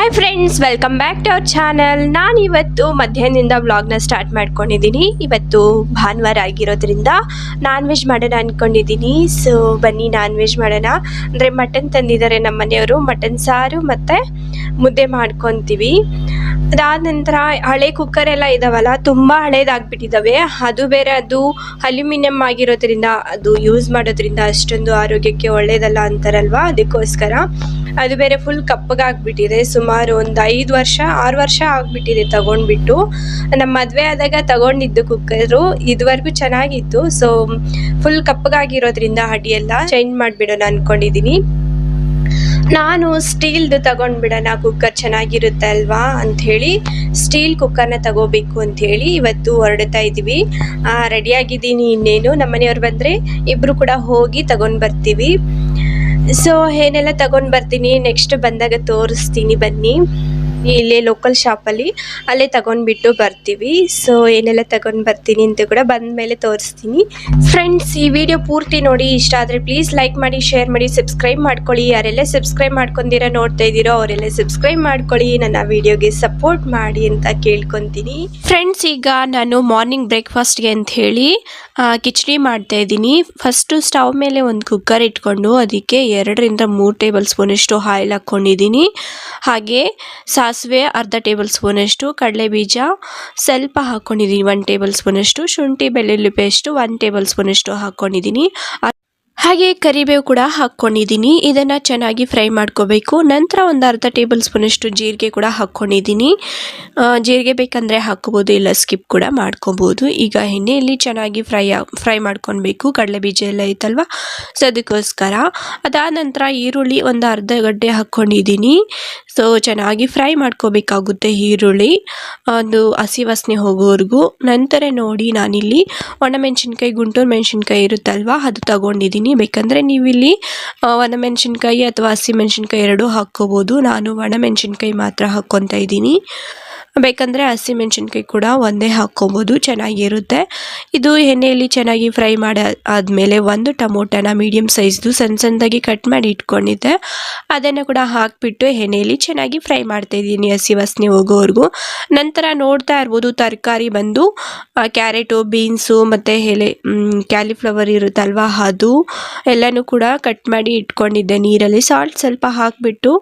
Hi friends, welcome back to our channel. ನಾನು ಇವತ್ತು ಮಧ್ಯಾಹ್ನದಿಂದ ವ್ಲಾಗ್ನ ಸ್ಟಾರ್ಟ್ ಮಾಡ್ಕೊಂಡಿದ್ದೀನಿ. ಇವತ್ತು ಭಾನುವಾರ ಆಗಿರೋದ್ರಿಂದ ನಾನ್ ವೆಜ್ ಮಾಡೋಣ ಅಂದ್ಕೊಂಡಿದ್ದೀನಿ. ಸೊ ಬನ್ನಿ ನಾನ್ ವೆಜ್ ಮಾಡೋಣ. ಅಂದರೆ ಮಟನ್ ತಂದಿದ್ದಾರೆ ನಮ್ಮ ಮನೆಯವರು. ಮಟನ್ ಸಾರು ಮತ್ತು ಮುದ್ದೆ ಮಾಡ್ಕೊತೀವಿ. ಅದಾದ ನಂತರ ಹಳೆ ಕುಕ್ಕರ್ ಎಲ್ಲ ಇದಾವಲ್ಲ, ತುಂಬ ಹಳೇದಾಗ್ಬಿಟ್ಟಿದ್ದಾವೆ. ಅದು ಬೇರೆ, ಅದು ಅಲ್ಯೂಮಿನಿಯಂ ಆಗಿರೋದ್ರಿಂದ ಅದು ಯೂಸ್ ಮಾಡೋದ್ರಿಂದ ಅಷ್ಟೊಂದು ಆರೋಗ್ಯಕ್ಕೆ ಒಳ್ಳೇದಲ್ಲ ಅಂತಾರಲ್ವ, ಅದಕ್ಕೋಸ್ಕರ ಅದು ಬೇರೆ ಫುಲ್ ಕಪ್ಪಗಾಗ್ಬಿಟ್ಟಿದೆ. ಸುಮಾರು ಒಂದು 6 ವರ್ಷ ಆಗಿಬಿಟ್ಟಿದೆ ತಗೊಂಡ್ಬಿಟ್ಟು. ನಮ್ಮ ಮದುವೆ ಆದಾಗ ತಗೊಂಡಿದ್ದು ಕುಕ್ಕರು, ಇದುವರೆಗೂ ಚೆನ್ನಾಗಿತ್ತು. ಸೊ ಫುಲ್ ಕಪ್ಪಗಾಗಿರೋದ್ರಿಂದ ಅಡಿಯೆಲ್ಲ ಚೇಂಜ್ ಮಾಡಿಬಿಡೋಣ ಅಂದ್ಕೊಂಡಿದ್ದೀನಿ. ನಾನು ಸ್ಟೀಲ್ದು ತಗೊಂಡ್ಬಿಡೋಣ, ಕುಕ್ಕರ್ ಚೆನ್ನಾಗಿರುತ್ತೆ ಅಲ್ವಾ ಅಂಥೇಳಿ ಸ್ಟೀಲ್ ಕುಕ್ಕರ್ನ ತಗೋಬೇಕು ಅಂಥೇಳಿ ಇವತ್ತು ಹೊರಡ್ತಾ ಇದ್ದೀವಿ. ರೆಡಿಯಾಗಿದ್ದೀನಿ. ಇನ್ನೇನು ನಮ್ಮನೆಯವ್ರು ಬಂದರೆ ಇಬ್ಬರು ಕೂಡ ಹೋಗಿ ತಗೊಂಡು ಬರ್ತೀವಿ. ಸೊ ಏನೆಲ್ಲ ತಗೊಂಡು ಬರ್ತೀನಿ ನೆಕ್ಸ್ಟ್ ಬಂದಾಗ ತೋರಿಸ್ತೀನಿ. ಬನ್ನಿ, ಇಲ್ಲೇ ಲೋಕಲ್ ಶಾಪಲ್ಲಿ ಅಲ್ಲೇ ತಗೊಂಡ್ಬಿಟ್ಟು ಬರ್ತೀವಿ. ಸೊ ಏನೆಲ್ಲ ತಗೊಂಡು ಬರ್ತೀನಿ ಅಂತ ಕೂಡ ಬಂದ ಮೇಲೆ ತೋರಿಸ್ತೀನಿ. ಫ್ರೆಂಡ್ಸ್, ಈ ವಿಡಿಯೋ ಪೂರ್ತಿ ನೋಡಿ. ಇಷ್ಟ ಆದರೆ ಪ್ಲೀಸ್ ಲೈಕ್ ಮಾಡಿ, ಶೇರ್ ಮಾಡಿ, ಸಬ್ಸ್ಕ್ರೈಬ್ ಮಾಡ್ಕೊಳ್ಳಿ. ಯಾರೆಲ್ಲ ಸಬ್ಸ್ಕ್ರೈಬ್ ಮಾಡ್ಕೊಂಡಿರೋ ನೋಡ್ತಾ ಇದ್ದೀರೋ ಅವರೆಲ್ಲ ಸಬ್ಸ್ಕ್ರೈಬ್ ಮಾಡ್ಕೊಳ್ಳಿ. ನನ್ನ ವಿಡಿಯೋಗೆ ಸಪೋರ್ಟ್ ಮಾಡಿ ಅಂತ ಕೇಳ್ಕೊತೀನಿ. ಫ್ರೆಂಡ್ಸ್, ಈಗ ನಾನು ಮಾರ್ನಿಂಗ್ ಬ್ರೇಕ್ಫಾಸ್ಟ್ಗೆ ಅಂತ ಹೇಳಿ ಕಿಚಡಿ ಮಾಡ್ತಾ ಇದ್ದೀನಿ. ಫಸ್ಟು ಸ್ಟವ್ ಮೇಲೆ ಒಂದು ಕುಕ್ಕರ್ ಇಟ್ಕೊಂಡು ಅದಕ್ಕೆ 2-3 ಟೇಬಲ್ ಸ್ಪೂನಷ್ಟು ಆಯಿಲ್ ಹಾಕ್ಕೊಂಡಿದ್ದೀನಿ. ಹಾಗೆ ಸಾಸಿವೆ ಅರ್ಧ ಟೇಬಲ್ ಸ್ಪೂನಷ್ಟು, ಕಡಲೆ ಬೀಜ ಸ್ವಲ್ಪ ಹಾಕ್ಕೊಂಡಿದ್ದೀನಿ 1 ಟೇಬಲ್ ಸ್ಪೂನಷ್ಟು, ಶುಂಠಿ ಬೆಳ್ಳುಳ್ಳಿ ಪೇಸ್ಟು 1 ಟೇಬಲ್ ಸ್ಪೂನಷ್ಟು ಹಾಕ್ಕೊಂಡಿದ್ದೀನಿ. ಹಾಗೆ ಕರಿಬೇವು ಕೂಡ ಹಾಕ್ಕೊಂಡಿದ್ದೀನಿ. ಇದನ್ನು ಚೆನ್ನಾಗಿ ಫ್ರೈ ಮಾಡ್ಕೋಬೇಕು. ನಂತರ ಒಂದು ಅರ್ಧ ಟೇಬಲ್ ಸ್ಪೂನಷ್ಟು ಜೀರಿಗೆ ಕೂಡ ಹಾಕ್ಕೊಂಡಿದ್ದೀನಿ. ಜೀರಿಗೆ ಬೇಕಂದರೆ ಹಾಕ್ಕೋಬೋದು, ಇಲ್ಲ ಸ್ಕಿಪ್ ಕೂಡ ಮಾಡ್ಕೋಬೋದು. ಈಗ ಎಣ್ಣೆಯಲ್ಲಿ ಚೆನ್ನಾಗಿ ಫ್ರೈ ಮಾಡ್ಕೊಳ್ಬೇಕು. ಕಡಲೆ ಬೀಜ ಎಲ್ಲ ಐತಲ್ವ, ಸೊ ಅದಕ್ಕೋಸ್ಕರ. ಅದಾದ ನಂತರ ಈರುಳ್ಳಿ ಒಂದು ಅರ್ಧ ಗಡ್ಡೆ ಹಾಕ್ಕೊಂಡಿದ್ದೀನಿ. ಸೊ ಚೆನ್ನಾಗಿ ಫ್ರೈ ಮಾಡ್ಕೋಬೇಕಾಗುತ್ತೆ ಈರುಳ್ಳಿ, ಒಂದು ಹಸಿ ವಾಸನೆ ಹೋಗೋವರೆಗೂ. ನಂತರ ನೋಡಿ, ನಾನಿಲ್ಲಿ ಒಣಮೆಣಸಿನ್ಕಾಯಿ, ಗುಂಟೂರು ಮೆಣಸಿನ್ಕಾಯಿ ಇರುತ್ತಲ್ವ, ಅದು ತಗೊಂಡಿದ್ದೀನಿ. ಬೇಕಂದರೆ ನೀವಿಲ್ಲಿ ಒಣಮೆಣಸಿನ್ಕಾಯಿ ಅಥವಾ ಹಸಿ ಮೆಣಸಿನ್ಕಾಯಿ ಎರಡೂ ಹಾಕ್ಕೋಬೋದು. ನಾನು ಒಣಮೆಣಸಿನ್ಕಾಯಿ ಮಾತ್ರ ಹಾಕ್ಕೊತಾ ಇದ್ದೀನಿ. ಬೇಕಂದರೆ ಹಸಿ ಮೆಣಸಿನ್ಕಾಯಿ ಕೂಡ ಒಂದೇ ಹಾಕ್ಕೊಬೋದು, ಚೆನ್ನಾಗಿರುತ್ತೆ. ಇದು ಎಣ್ಣೆಯಲ್ಲಿ ಚೆನ್ನಾಗಿ ಫ್ರೈ ಮಾಡಿ ಆದಮೇಲೆ ಒಂದು ಟೊಮೊಟೊನ ಮೀಡಿಯಮ್ ಸೈಜ್ದು ಸಣ್ಣದಾಗಿ ಕಟ್ ಮಾಡಿ ಇಟ್ಕೊಂಡಿದ್ದೆ, ಅದನ್ನು ಕೂಡ ಹಾಕಿಬಿಟ್ಟು ಎಣ್ಣೆಯಲ್ಲಿ ಚೆನ್ನಾಗಿ ಫ್ರೈ ಮಾಡ್ತಾಯಿದ್ದೀನಿ ಹಸಿ ವಾಸನೆ ಹೋಗೋವರೆಗೂ. ನಂತರ ನೋಡ್ತಾ ಇರ್ಬೋದು, ತರಕಾರಿ ಬಂದು ಕ್ಯಾರೆಟು, ಬೀನ್ಸು ಮತ್ತು ಕ್ಯಾಲಿಫ್ಲವರ್ ಇರುತ್ತಲ್ವ, ಅದು ಎಲ್ಲನೂ ಕೂಡ ಕಟ್ ಮಾಡಿ ಇಟ್ಕೊಂಡಿದ್ದೆ. ನೀರಲ್ಲಿ ಸಾಲ್ಟ್ ಸ್ವಲ್ಪ ಹಾಕಿಬಿಟ್ಟು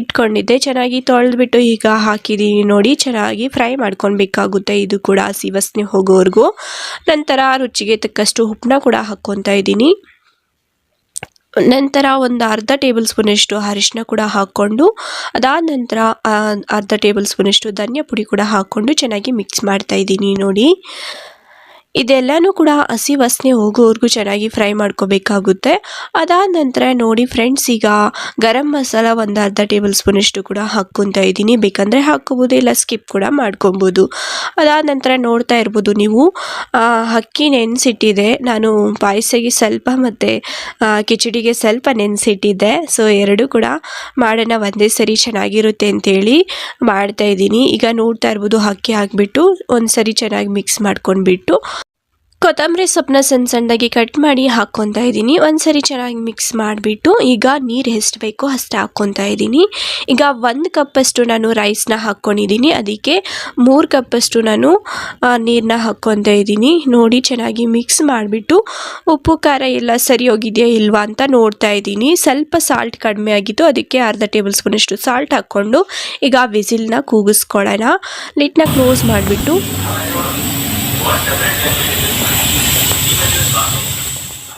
ಇಟ್ಕೊಂಡಿದ್ದೆ. ಚೆನ್ನಾಗಿ ತೊಳೆದ್ಬಿಟ್ಟು ಈಗ ಹಾಕಿದ್ದೀನಿ ನೋಡಿ. ಚೆನ್ನಾಗಿ ಫ್ರೈ ಮಾಡ್ಕೊಳ್ಬೇಕಾಗುತ್ತೆ, ಇದು ಕೂಡ ಹಸಿ ವಾಸನೆ ಹೋಗೋವರೆಗೂ. ನಂತರ ರುಚಿಗೆ ತಕ್ಕಷ್ಟು ಉಪ್ಪನ್ನ ಕೂಡ ಹಾಕ್ಕೊತಾ ಇದ್ದೀನಿ. ನಂತರ ಒಂದು ಅರ್ಧ ಟೇಬಲ್ ಸ್ಪೂನಷ್ಟು ಅರಿಶಿನ ಕೂಡ ಹಾಕ್ಕೊಂಡು, ಅದಾದ ನಂತರ ಅರ್ಧ ಟೇಬಲ್ ಸ್ಪೂನಷ್ಟು ಧನಿಯಾ ಪುಡಿ ಕೂಡ ಹಾಕ್ಕೊಂಡು ಚೆನ್ನಾಗಿ ಮಿಕ್ಸ್ ಮಾಡ್ತಾ ಇದ್ದೀನಿ ನೋಡಿ. ಇದೆಲ್ಲನೂ ಕೂಡ ಹಸಿ ವಾಸನೆ ಹೋಗೋವರೆಗೂ ಚೆನ್ನಾಗಿ ಫ್ರೈ ಮಾಡ್ಕೋಬೇಕಾಗುತ್ತೆ. ಅದಾದ ನಂತರ ನೋಡಿ ಫ್ರೆಂಡ್ಸ್, ಈಗ ಗರಂ ಮಸಾಲ ಒಂದು ಅರ್ಧ ಟೇಬಲ್ ಸ್ಪೂನಷ್ಟು ಕೂಡ ಹಾಕ್ಕೊತಾ ಇದ್ದೀನಿ. ಬೇಕಂದರೆ ಹಾಕ್ಕೋಬೋದು, ಇಲ್ಲ ಸ್ಕಿಪ್ ಕೂಡ ಮಾಡ್ಕೊಬೋದು. ಅದಾದ ನಂತರ ನೋಡ್ತಾ ಇರ್ಬೋದು ನೀವು, ಅಕ್ಕಿ ನೆನೆಸಿಟ್ಟಿದೆ. ನಾನು ಪಾಯಸಗೆ ಸ್ವಲ್ಪ ಮತ್ತು ಕಿಚಡಿಗೆ ಸ್ವಲ್ಪ ನೆನೆಸಿಟ್ಟಿದ್ದೆ. ಸೊ ಎರಡೂ ಕೂಡ ಮಾಡೋಣ ಒಂದೇ ಸರಿ, ಚೆನ್ನಾಗಿರುತ್ತೆ ಅಂತೇಳಿ ಮಾಡ್ತಾಯಿದ್ದೀನಿ. ಈಗ ನೋಡ್ತಾ ಇರ್ಬೋದು, ಅಕ್ಕಿ ಹಾಕಿಬಿಟ್ಟು ಒಂದು ಸರಿ ಚೆನ್ನಾಗಿ ಮಿಕ್ಸ್ ಮಾಡ್ಕೊಂಡ್ಬಿಟ್ಟು ಕೊತ್ತಂಬರಿ ಸೊಪ್ಪನ್ನ ಸಣ್ಣದಾಗಿ ಕಟ್ ಮಾಡಿ ಹಾಕ್ಕೊತಾ ಇದ್ದೀನಿ. ಒಂದು ಸರಿ ಚೆನ್ನಾಗಿ ಮಿಕ್ಸ್ ಮಾಡಿಬಿಟ್ಟು ಈಗ ನೀರು ಎಷ್ಟು ಬೇಕೋ ಅಷ್ಟು ಹಾಕ್ಕೊತಾ ಇದ್ದೀನಿ. ಈಗ 1 ಕಪ್ಪಷ್ಟು ನಾನು ರೈಸ್ನ ಹಾಕ್ಕೊಂಡಿದ್ದೀನಿ, ಅದಕ್ಕೆ 3 ಕಪ್ಪಷ್ಟು ನಾನು ನೀರನ್ನ ಹಾಕ್ಕೊತಾ ಇದ್ದೀನಿ. ನೋಡಿ, ಚೆನ್ನಾಗಿ ಮಿಕ್ಸ್ ಮಾಡಿಬಿಟ್ಟು ಉಪ್ಪು ಖಾರ ಎಲ್ಲ ಸರಿ ಹೋಗಿದೆಯಾ ಇಲ್ವಾ ಅಂತ ನೋಡ್ತಾ ಇದ್ದೀನಿ. ಸ್ವಲ್ಪ ಸಾಲ್ಟ್ ಕಡಿಮೆ ಆಗಿತ್ತು, ಅದಕ್ಕೆ ಅರ್ಧ ಟೇಬಲ್ ಸ್ಪೂನಷ್ಟು ಸಾಲ್ಟ್ ಹಾಕ್ಕೊಂಡು ಈಗ ವಿಸಿಲ್ನ ಕೂಗಿಸ್ಕೊಳ್ಳೋಣ. ಲಿಡ್ನ ಕ್ಲೋಸ್ ಮಾಡಿಬಿಟ್ಟು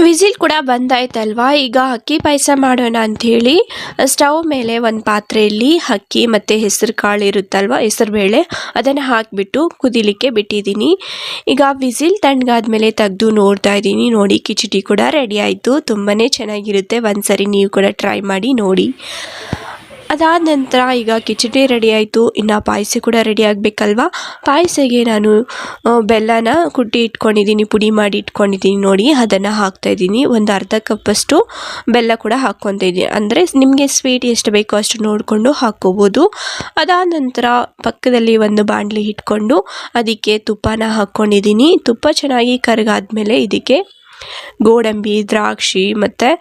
ವಿಸಿಲ್ ಕೂಡ ಬಂದಾಯ್ತಲ್ವಾ. ಈಗ ಅಕ್ಕಿ ಪಾಯಸ ಮಾಡೋಣ ಅಂಥೇಳಿ ಸ್ಟವ್ ಮೇಲೆ ಒಂದು ಪಾತ್ರೆಯಲ್ಲಿ ಅಕ್ಕಿ ಮತ್ತು ಹೆಸರು ಕಾಳು ಇರುತ್ತಲ್ವ, ಹೆಸರುಬೇಳೆ, ಅದನ್ನು ಹಾಕಿಬಿಟ್ಟು ಕುದಿಲಿಕ್ಕೆ ಬಿಟ್ಟಿದ್ದೀನಿ. ಈಗ ವಿಸಿಲ್ ತಣ್ಣಗಾದ್ಮೇಲೆ ತೆಗೆದು ನೋಡ್ತಾ ಇದ್ದೀನಿ. ನೋಡಿ, ಕಿಚಡಿ ಕೂಡ ರೆಡಿ ಆಯಿತು. ತುಂಬಾ ಚೆನ್ನಾಗಿರುತ್ತೆ. ಒಂದು ಸರಿ ನೀವು ಕೂಡ ಟ್ರೈ ಮಾಡಿ ನೋಡಿ. ಅದಾದ ನಂತರ ಈಗ ಕಿಚಡಿ ರೆಡಿ ಆಯಿತು. ಇನ್ನು ಪಾಯಸ ಕೂಡ ರೆಡಿ ಆಗಬೇಕಲ್ವ. ಪಾಯಸಗೆ ನಾನು ಬೆಲ್ಲನ ಕುಟ್ಟಿ ಇಟ್ಕೊಂಡಿದ್ದೀನಿ, ಪುಡಿ ಮಾಡಿ ಇಟ್ಕೊಂಡಿದ್ದೀನಿ ನೋಡಿ, ಅದನ್ನು ಹಾಕ್ತಾಯಿದ್ದೀನಿ. ಒಂದು ಅರ್ಧ ಕಪ್ಪಷ್ಟು ಬೆಲ್ಲ ಕೂಡ ಹಾಕ್ಕೊತಾ ಇದ್ದೀನಿ. ಅಂದರೆ ನಿಮಗೆ ಸ್ವೀಟ್ ಎಷ್ಟು ಬೇಕೋ ಅಷ್ಟು ನೋಡಿಕೊಂಡು ಹಾಕ್ಕೋಬೋದು. ಅದಾದ ನಂತರ ಪಕ್ಕದಲ್ಲಿ ಒಂದು ಬಾಣಲಿ ಇಟ್ಕೊಂಡು ಅದಕ್ಕೆ ತುಪ್ಪನ ಹಾಕ್ಕೊಂಡಿದ್ದೀನಿ. ತುಪ್ಪ ಚೆನ್ನಾಗಿ ಕರಗಾದ್ಮೇಲೆ ಇದಕ್ಕೆ ಗೋಡಂಬಿ, ದ್ರಾಕ್ಷಿ ಮತ್ತು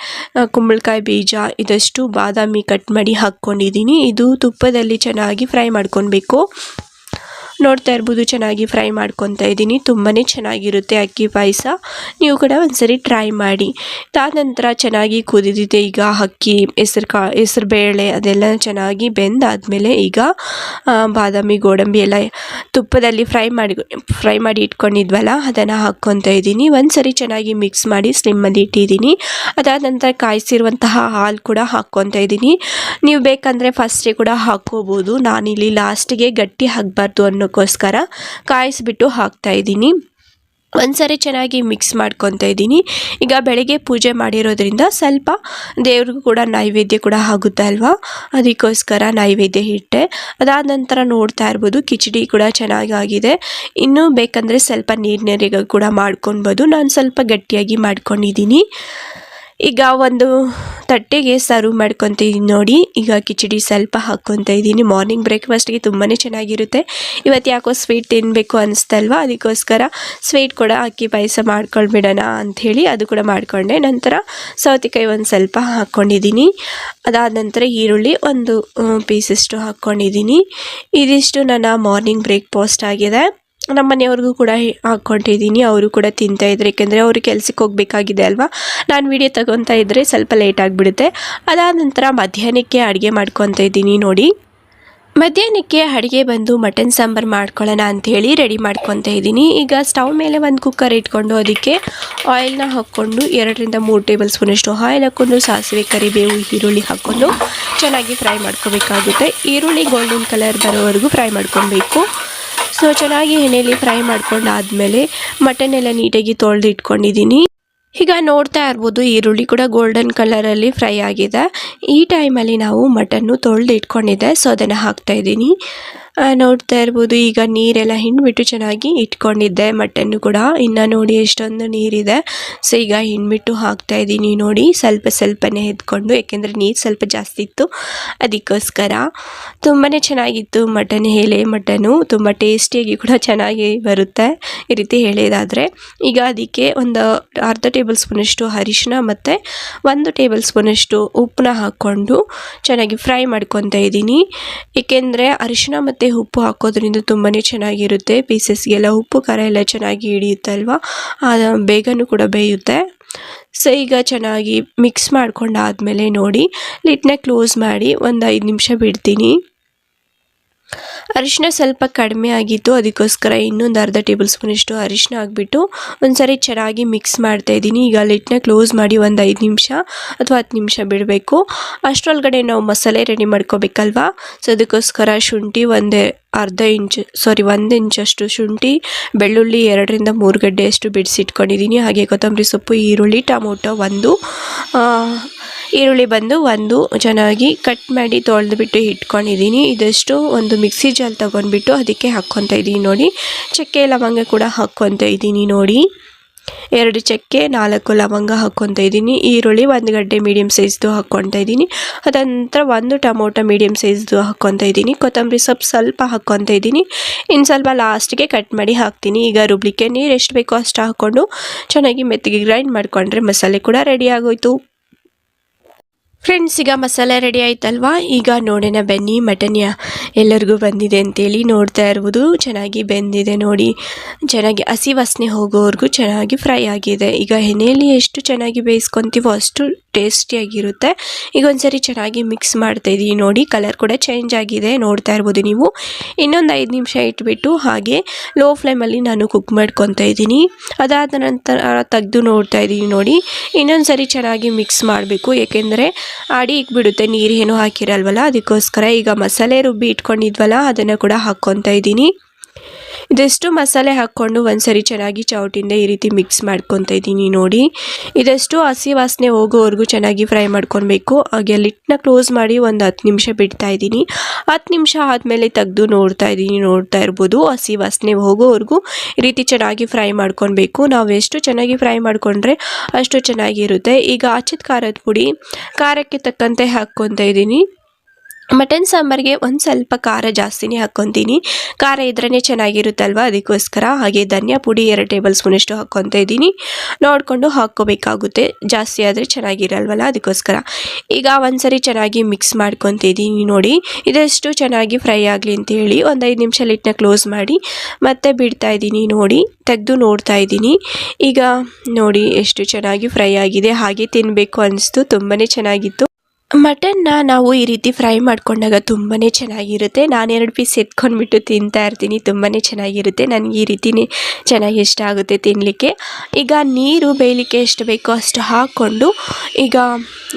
ಕುಂಬಳಕಾಯಿ ಬೀಜ ಇದಷ್ಟು ಬಾದಾಮಿ ಕಟ್ ಮಾಡಿ ಹಾಕ್ಕೊಂಡಿದ್ದೀನಿ. ಇದು ತುಪ್ಪದಲ್ಲಿ ಚೆನ್ನಾಗಿ ಫ್ರೈ ಮಾಡ್ಕೊಳ್ಬೇಕು. ನೋಡ್ತಾ ಇರ್ಬೋದು ಚೆನ್ನಾಗಿ ಫ್ರೈ ಮಾಡ್ಕೊತಾ ಇದ್ದೀನಿ. ತುಂಬಾ ಚೆನ್ನಾಗಿರುತ್ತೆ ಅಕ್ಕಿ ಪಾಯಸ. ನೀವು ಕೂಡ ಒಂದ್ಸರಿ ಟ್ರೈ ಮಾಡಿ. ಅದಾದ ನಂತರ ಚೆನ್ನಾಗಿ ಕುದಿದಿದೆ. ಈಗ ಅಕ್ಕಿ, ಹೆಸರು ಬೇಳೆ ಅದೆಲ್ಲ ಚೆನ್ನಾಗಿ ಬೆಂದಾದಮೇಲೆ ಈಗ ಬಾದಾಮಿ, ಗೋಡಂಬಿ ಎಲ್ಲ ತುಪ್ಪದಲ್ಲಿ ಫ್ರೈ ಮಾಡಿ ಇಟ್ಕೊಂಡಿದ್ವಲ್ಲ ಅದನ್ನು ಹಾಕ್ಕೊತಾ ಇದ್ದೀನಿ. ಒಂದ್ಸರಿ ಚೆನ್ನಾಗಿ ಮಿಕ್ಸ್ ಮಾಡಿ ಸ್ಲಿಮ್ಮಲ್ಲಿ ಇಟ್ಟಿದ್ದೀನಿ. ಅದಾದ ನಂತರ ಕಾಯಿಸಿರುವಂತಹ ಹಾಲು ಕೂಡ ಹಾಕ್ಕೊತಾ ಇದ್ದೀನಿ. ನೀವು ಬೇಕಂದರೆ ಫಸ್ಟೇ ಕೂಡ ಹಾಕ್ಕೋಬೋದು. ನಾನಿಲ್ಲಿ ಲಾಸ್ಟಿಗೆ ಗಟ್ಟಿ ಆಗಬಾರ್ದು ಅನ್ನೋಕ್ಕೋಸ್ಕರ ಕಾಯಿಸಿಬಿಟ್ಟು ಹಾಕ್ತಾ ಇದ್ದೀನಿ. ಒಂದ್ಸರಿ ಚೆನ್ನಾಗಿ ಮಿಕ್ಸ್ ಮಾಡ್ಕೊತಾ ಇದ್ದೀನಿ. ಈಗ ಬೆಳಗ್ಗೆ ಪೂಜೆ ಮಾಡಿರೋದ್ರಿಂದ ಸ್ವಲ್ಪ ದೇವ್ರಿಗೂ ಕೂಡ ನೈವೇದ್ಯ ಕೂಡ ಆಗುತ್ತೆ ಅಲ್ವಾ, ಅದಕ್ಕೋಸ್ಕರ ನೈವೇದ್ಯ ಇಟ್ಟೆ. ಅದಾದ ನಂತರ ನೋಡ್ತಾ ಇರ್ಬೋದು ಕಿಚಡಿ ಕೂಡ ಚೆನ್ನಾಗಿ ಆಗಿದೆ. ಇನ್ನೂ ಬೇಕಂದರೆ ಸ್ವಲ್ಪ ನೀರಿಗೆ ಕೂಡ ಮಾಡ್ಕೊಳ್ಬೋದು. ನಾನು ಸ್ವಲ್ಪ ಗಟ್ಟಿಯಾಗಿ ಮಾಡ್ಕೊಂಡಿದ್ದೀನಿ. ಈಗ ಒಂದು ತಟ್ಟೆಗೆ ಸರ್ವ್ ಮಾಡ್ಕೊತಿದ್ದೀನಿ ನೋಡಿ. ಈಗ ಕಿಚಡಿ ಸ್ವಲ್ಪ ಹಾಕ್ಕೊತಾ ಇದ್ದೀನಿ. ಮಾರ್ನಿಂಗ್ ಬ್ರೇಕ್ಫಾಸ್ಟ್ಗೆ ತುಂಬಾ ಚೆನ್ನಾಗಿರುತ್ತೆ. ಇವತ್ತು ಯಾಕೋ ಸ್ವೀಟ್ ತಿನ್ನಬೇಕು ಅನಿಸ್ತಲ್ವ, ಅದಕ್ಕೋಸ್ಕರ ಸ್ವೀಟ್ ಕೂಡ ಅಕ್ಕಿ ಪಾಯಸ ಮಾಡ್ಕೊಳ್ಬಿಡೋಣ ಅಂಥೇಳಿ ಅದು ಕೂಡ ಮಾಡಿಕೊಂಡೆ. ನಂತರ ಸೌತೆಕಾಯಿ ಒಂದು ಸ್ವಲ್ಪ ಹಾಕ್ಕೊಂಡಿದ್ದೀನಿ. ಅದಾದ ನಂತರ ಈರುಳ್ಳಿ ಒಂದು ಪೀಸಷ್ಟು ಹಾಕ್ಕೊಂಡಿದ್ದೀನಿ. ಇದಿಷ್ಟು ನನ್ನ ಮಾರ್ನಿಂಗ್ ಬ್ರೇಕ್ಫಾಸ್ಟ್ ಆಗಿದೆ. ನಮ್ಮ ಮನೆಯವ್ರಿಗೂ ಕೂಡ ಹಾಕ್ಕೊಂಡಿದ್ದೀನಿ. ಅವರು ಕೂಡ ತಿಂತಾಯಿದ್ರು, ಏಕೆಂದರೆ ಅವರು ಕೆಲಸಕ್ಕೆ ಹೋಗಬೇಕಾಗಿದೆ ಅಲ್ವಾ. ನಾನು ವಿಡಿಯೋ ತಗೊತಾ ಇದ್ದರೆ ಸ್ವಲ್ಪ ಲೇಟ್ ಆಗಿಬಿಡುತ್ತೆ. ಅದಾದ ನಂತರ ಮಧ್ಯಾಹ್ನಕ್ಕೆ ಅಡುಗೆ ಮಾಡ್ಕೊತಾ ಇದ್ದೀನಿ ನೋಡಿ. ಮಧ್ಯಾಹ್ನಕ್ಕೆ ಅಡುಗೆ ಬಂದು ಮಟನ್ ಸಾಂಬಾರು ಮಾಡ್ಕೊಳ್ಳೋಣ ಅಂಥೇಳಿ ರೆಡಿ ಮಾಡ್ಕೊತಾ ಇದ್ದೀನಿ. ಈಗ ಸ್ಟವ್ ಮೇಲೆ ಒಂದು ಕುಕ್ಕರ್ ಇಟ್ಕೊಂಡು ಅದಕ್ಕೆ ಆಯಿಲ್ನ ಹಾಕ್ಕೊಂಡು 2-3 ಟೇಬಲ್ ಸ್ಪೂನಷ್ಟು ಆಯಿಲ್ ಹಾಕ್ಕೊಂಡು ಸಾಸಿವೆ, ಕರಿಬೇವು, ಈರುಳ್ಳಿ ಹಾಕ್ಕೊಂಡು ಚೆನ್ನಾಗಿ ಫ್ರೈ ಮಾಡ್ಕೋಬೇಕಾಗುತ್ತೆ. ಈರುಳ್ಳಿ ಗೋಲ್ಡನ್ ಕಲರ್ ಬರೋವರೆಗೂ ಫ್ರೈ ಮಾಡ್ಕೊಬೇಕು. ಸೊ ಚೆನ್ನಾಗಿ ಎಣ್ಣೆಯಲ್ಲಿ ಫ್ರೈ ಮಾಡ್ಕೊಂಡಾದಮೇಲೆ ಮಟನ್ ಎಲ್ಲ ನೀಟಾಗಿ ತೊಳೆದು ಇಟ್ಕೊಂಡಿದ್ದೀನಿ. ಈಗ ನೋಡ್ತಾ ಇರ್ಬೋದು ಈರುಳ್ಳಿ ಕೂಡ ಗೋಲ್ಡನ್ ಕಲರಲ್ಲಿ ಫ್ರೈ ಆಗಿದೆ. ಈ ಟೈಮಲ್ಲಿ ನಾವು ಮಟನ್ನು ತೊಳೆದು ಇಟ್ಕೊಂಡಿದ್ದೆ, ಸೊ ಅದನ್ನು ಹಾಕ್ತಾ ಇದ್ದೀನಿ. ನೋಡ್ತಾ ಇರ್ಬೋದು ಈಗ ನೀರೆಲ್ಲ ಹಿಂಡ್ಬಿಟ್ಟು ಚೆನ್ನಾಗಿ ಇಟ್ಕೊಂಡಿದ್ದೆ. ಮಟನ್ನು ಕೂಡ ಇನ್ನು ನೋಡಿ ಎಷ್ಟೊಂದು ನೀರಿದೆ. ಸೊ ಈಗ ಹಿಂಡ್ಬಿಟ್ಟು ಹಾಕ್ತಾ ಇದ್ದೀನಿ ನೋಡಿ, ಸ್ವಲ್ಪನೇ ಎತ್ಕೊಂಡು, ಏಕೆಂದರೆ ನೀರು ಸ್ವಲ್ಪ ಜಾಸ್ತಿ ಇತ್ತು ಅದಕ್ಕೋಸ್ಕರ. ತುಂಬಾ ಚೆನ್ನಾಗಿತ್ತು ಮಟನ್. ಎಲೆ ಮಟನು ತುಂಬ ಟೇಸ್ಟಿಯಾಗಿ ಕೂಡ ಚೆನ್ನಾಗಿ ಬರುತ್ತೆ ಈ ರೀತಿ ಹೇಳಿದಾದರೆ. ಈಗ ಅದಕ್ಕೆ ಒಂದು ಅರ್ಧ ಟೇಬಲ್ ಸ್ಪೂನಷ್ಟು ಅರಿಶಿನ ಮತ್ತು 1 ಟೇಬಲ್ ಸ್ಪೂನಷ್ಟು ಉಪ್ಪನ್ನ ಹಾಕ್ಕೊಂಡು ಚೆನ್ನಾಗಿ ಫ್ರೈ ಮಾಡ್ಕೊತಾ ಇದ್ದೀನಿ. ಏಕೆಂದರೆ ಅರಿಶಿನ ಮತ್ತು ಉಪ್ಪು ಹಾಕೋದ್ರಿಂದ ತುಂಬಾ ಚೆನ್ನಾಗಿರುತ್ತೆ. ಪೀಸಸ್ಗೆಲ್ಲ ಉಪ್ಪು ಖಾರ ಎಲ್ಲ ಚೆನ್ನಾಗಿ ಹಿಡಿಯುತ್ತಲ್ವ, ಬೇಗನೂ ಕೂಡ ಬೇಯುತ್ತೆ. ಸೊ ಈಗ ಚೆನ್ನಾಗಿ ಮಿಕ್ಸ್ ಮಾಡ್ಕೊಂಡಾದಮೇಲೆ ನೋಡಿ ಲಿಡ್ನ ಕ್ಲೋಸ್ ಮಾಡಿ ಒಂದು 5 ನಿಮಿಷ ಬಿಡ್ತೀನಿ. ಅರಿಶಿನ ಸ್ವಲ್ಪ ಕಡಿಮೆ ಆಗಿತ್ತು, ಅದಕ್ಕೋಸ್ಕರ ಇನ್ನೊಂದು ಅರ್ಧ ಟೇಬಲ್ ಸ್ಪೂನಷ್ಟು ಅರಿಶಿನ ಹಾಕ್ಬಿಟ್ಟು ಒಂದ್ಸರಿ ಚೆನ್ನಾಗಿ ಮಿಕ್ಸ್ ಮಾಡ್ತಾಯಿದ್ದೀನಿ. ಈಗ ಲಿಡ್ನ ಕ್ಲೋಸ್ ಮಾಡಿ ಒಂದು 5 ನಿಮಿಷ ಅಥವಾ 10 ನಿಮಿಷ ಬಿಡಬೇಕು. ಅಷ್ಟರೊಳಗಡೆ ನಾವು ಮಸಾಲೆ ರೆಡಿ ಮಾಡ್ಕೋಬೇಕಲ್ವಾ. ಸೊ ಅದಕ್ಕೋಸ್ಕರ ಶುಂಠಿ 1 ಇಂಚಷ್ಟು ಶುಂಠಿ, ಬೆಳ್ಳುಳ್ಳಿ 2-3 ಗಡ್ಡೆಯಷ್ಟು ಬಿಡಿಸಿಟ್ಕೊಂಡಿದ್ದೀನಿ. ಹಾಗೆ ಕೊತ್ತಂಬರಿ ಸೊಪ್ಪು, ಈರುಳ್ಳಿ, ಟೊಮೊಟೊ ಈರುಳ್ಳಿ ಬಂದು ಒಂದು ಚೆನ್ನಾಗಿ ಕಟ್ ಮಾಡಿ ತೊಳೆದುಬಿಟ್ಟು ಇಟ್ಕೊಂಡಿದ್ದೀನಿ. ಇದಷ್ಟು ಒಂದು ಮಿಕ್ಸಿ ಜಾರ್ ತೊಗೊಂಡ್ಬಿಟ್ಟು ಅದಕ್ಕೆ ಹಾಕ್ಕೊತಾ ಇದ್ದೀನಿ ನೋಡಿ. ಚಕ್ಕೆ ಲವಂಗ ಕೂಡ ಹಾಕ್ಕೊತಾ ಇದ್ದೀನಿ ನೋಡಿ. 2 ಚಕ್ಕೆ, 4 ಲವಂಗ ಹಾಕ್ಕೊತಾ ಇದ್ದೀನಿ. ಈರುಳ್ಳಿ 1 ಗಡ್ಡೆ ಮೀಡಿಯಮ್ ಸೈಜ್ದು ಹಾಕ್ಕೊತಾ ಇದ್ದೀನಿ. ಅದ ನಂತರ 1 ಟೊಮೊಟೊ ಮೀಡಿಯಮ್ ಸೈಜ್ದು ಹಾಕ್ಕೊತಾ ಇದ್ದೀನಿ. ಕೊತ್ತಂಬರಿ ಸೊಪ್ಪು ಸ್ವಲ್ಪ ಹಾಕ್ಕೊತಾ ಇದ್ದೀನಿ. ಇನ್ನು ಸ್ವಲ್ಪ ಲಾಸ್ಟಿಗೆ ಕಟ್ ಮಾಡಿ ಹಾಕ್ತೀನಿ. ಈಗ ರುಬ್ಲಿಕ್ಕೆ ನೀರು ಎಷ್ಟು ಬೇಕೋ ಅಷ್ಟು ಹಾಕ್ಕೊಂಡು ಚೆನ್ನಾಗಿ ಮೆತ್ತಗೆ ಗ್ರೈಂಡ್ ಮಾಡಿಕೊಂಡ್ರೆ ಮಸಾಲೆ ಕೂಡ ರೆಡಿ ಆಗೋಯ್ತು. ಫ್ರೆಂಡ್ಸ್, ಈಗ ಮಸಾಲೆ ರೆಡಿ ಆಯ್ತಲ್ವಾ. ಈಗ ನೋಡೋಣ ಬನ್ನಿ ಮಟನ್ ಎಲ್ಲರಿಗೂ ಬಂದಿದೆ ಅಂತೇಳಿ. ನೋಡ್ತಾ ಇರ್ಬೋದು ಚೆನ್ನಾಗಿ ಬೆಂದಿದೆ ನೋಡಿ. ಚೆನ್ನಾಗಿ ಹಸಿ ವಾಸನೆ ಹೋಗೋವರೆಗೂ ಚೆನ್ನಾಗಿ ಫ್ರೈ ಆಗಿದೆ. ಈಗ ಎಣ್ಣೆಯಲ್ಲಿ ಎಷ್ಟು ಚೆನ್ನಾಗಿ ಬೇಯಿಸ್ಕೊತೀವೋ ಅಷ್ಟು ಟೇಸ್ಟಿಯಾಗಿರುತ್ತೆ. ಈಗ ಒಂದ್ಸರಿ ಚೆನ್ನಾಗಿ ಮಿಕ್ಸ್ ಮಾಡ್ತಾಯಿದ್ದೀನಿ ನೋಡಿ. ಕಲರ್ ಕೂಡ ಚೇಂಜ್ ಆಗಿದೆ, ನೋಡ್ತಾ ಇರ್ಬೋದು ನೀವು. ಇನ್ನೊಂದು 5 ನಿಮಿಷ ಇಟ್ಬಿಟ್ಟು ಹಾಗೆ ಲೋ ಫ್ಲೇಮಲ್ಲಿ ನಾನು ಕುಕ್ ಮಾಡ್ಕೊತಾ ಇದ್ದೀನಿ. ಅದಾದ ನಂತರ ತೆಗೆದು ನೋಡ್ತಾ ಇದ್ದೀನಿ ನೋಡಿ. ಇನ್ನೊಂದು ಸರಿ ಚೆನ್ನಾಗಿ ಮಿಕ್ಸ್ ಮಾಡಬೇಕು, ಏಕೆಂದರೆ ಅಡಿ ಇಕ್ಬಿಡುತ್ತೆ, ನೀರು ಏನೂ ಹಾಕಿರಲ್ವಲ್ಲ, ಅದಕ್ಕೋಸ್ಕರ. ಈಗ ಮಸಾಲೆ ರುಬ್ಬಿ ಇಟ್ಕೊಂಡಿದ್ವಲ್ಲ ಅದನ್ನು ಕೂಡ ಹಾಕ್ಕೊತಾ ಇದ್ದೀನಿ. ಇದಷ್ಟು ಮಸಾಲೆ ಹಾಕ್ಕೊಂಡು ಒಂದ್ಸರಿ ಚೆನ್ನಾಗಿ ಚೌಟಿಂದ ಈ ರೀತಿ ಮಿಕ್ಸ್ ಮಾಡ್ಕೊತಾ ಇದ್ದೀನಿ ನೋಡಿ. ಇದಷ್ಟು ಹಸಿ ವಾಸನೆ ಹೋಗೋವರೆಗೂ ಚೆನ್ನಾಗಿ ಫ್ರೈ ಮಾಡ್ಕೊಳ್ಬೇಕು. ಹಾಗೆ ಲಿಡ್ನ ಕ್ಲೋಸ್ ಮಾಡಿ ಒಂದು 10 ನಿಮಿಷ ಬಿಡ್ತಾ ಇದ್ದೀನಿ. 10 ನಿಮಿಷ ಆದಮೇಲೆ ತೆಗೆದು ನೋಡ್ತಾ ಇದ್ದೀನಿ. ನೋಡ್ತಾ ಇರ್ಬೋದು ಹಸಿ ವಾಸನೆ ಹೋಗೋವರೆಗೂ ಈ ರೀತಿ ಚೆನ್ನಾಗಿ ಫ್ರೈ ಮಾಡ್ಕೊಳ್ಬೇಕು. ನಾವು ಎಷ್ಟು ಚೆನ್ನಾಗಿ ಫ್ರೈ ಮಾಡಿಕೊಂಡ್ರೆ ಅಷ್ಟು ಚೆನ್ನಾಗಿರುತ್ತೆ. ಈಗ ಹಚ್ಚಿದ ಖಾರದ ಪುಡಿ ಖಾರಕ್ಕೆ ತಕ್ಕಂತೆ ಹಾಕ್ಕೊತಾ ಇದ್ದೀನಿ. ಮಟನ್ ಸಾಂಬಾರಿಗೆ ಒಂದು ಸ್ವಲ್ಪ ಖಾರ ಜಾಸ್ತಿನೇ ಹಾಕ್ಕೊತೀನಿ. ಖಾರ ಇದ್ರೇ ಚೆನ್ನಾಗಿರುತ್ತಲ್ವ, ಅದಕ್ಕೋಸ್ಕರ. ಹಾಗೆ ಧನಿಯಾ ಪುಡಿ 2 ಟೇಬಲ್ ಸ್ಪೂನಷ್ಟು ಹಾಕ್ಕೊತಾ ಇದ್ದೀನಿ. ನೋಡಿಕೊಂಡು ಹಾಕ್ಕೋಬೇಕಾಗುತ್ತೆ, ಜಾಸ್ತಿ ಆದರೆ ಚೆನ್ನಾಗಿರಲ್ವಲ್ಲ, ಅದಕ್ಕೋಸ್ಕರ. ಈಗ ಒಂದ್ಸರಿ ಚೆನ್ನಾಗಿ ಮಿಕ್ಸ್ ಮಾಡ್ಕೊತಾ ಇದ್ದೀನಿ ನೋಡಿ. ಇದಷ್ಟು ಚೆನ್ನಾಗಿ ಫ್ರೈ ಆಗಲಿ ಅಂತ ಹೇಳಿ ಒಂದು 5 ನಿಮಿಷ ಲಿಡ್ನ ಕ್ಲೋಸ್ ಮಾಡಿ ಮತ್ತೆ ಬಿಡ್ತಾ ಇದ್ದೀನಿ ನೋಡಿ. ತೆಗೆದು ನೋಡ್ತಾ ಇದ್ದೀನಿ. ಈಗ ನೋಡಿ ಎಷ್ಟು ಚೆನ್ನಾಗಿ ಫ್ರೈ ಆಗಿದೆ. ಹಾಗೆ ತಿನ್ನಬೇಕು ಅನಿಸ್ತು, ತುಂಬಾ ಚೆನ್ನಾಗಿತ್ತು. ಮಟನ್ನ ನಾವು ಈ ರೀತಿ ಫ್ರೈ ಮಾಡ್ಕೊಂಡಾಗ ತುಂಬಾ ಚೆನ್ನಾಗಿರುತ್ತೆ. ನಾನು 2 ಪೀಸ್ ಎತ್ಕೊಂಡ್ಬಿಟ್ಟು ತಿಂತಾ ಇರ್ತೀನಿ, ತುಂಬಾ ಚೆನ್ನಾಗಿರುತ್ತೆ. ನನಗೆ ಈ ರೀತಿನೇ ಚೆನ್ನಾಗಿ ಇಷ್ಟ ಆಗುತ್ತೆ ತಿನ್ನಲಿಕ್ಕೆ. ಈಗ ನೀರು ಬೇಯಲಿಕ್ಕೆ ಎಷ್ಟು ಬೇಕೋ ಅಷ್ಟು ಹಾಕ್ಕೊಂಡು ಈಗ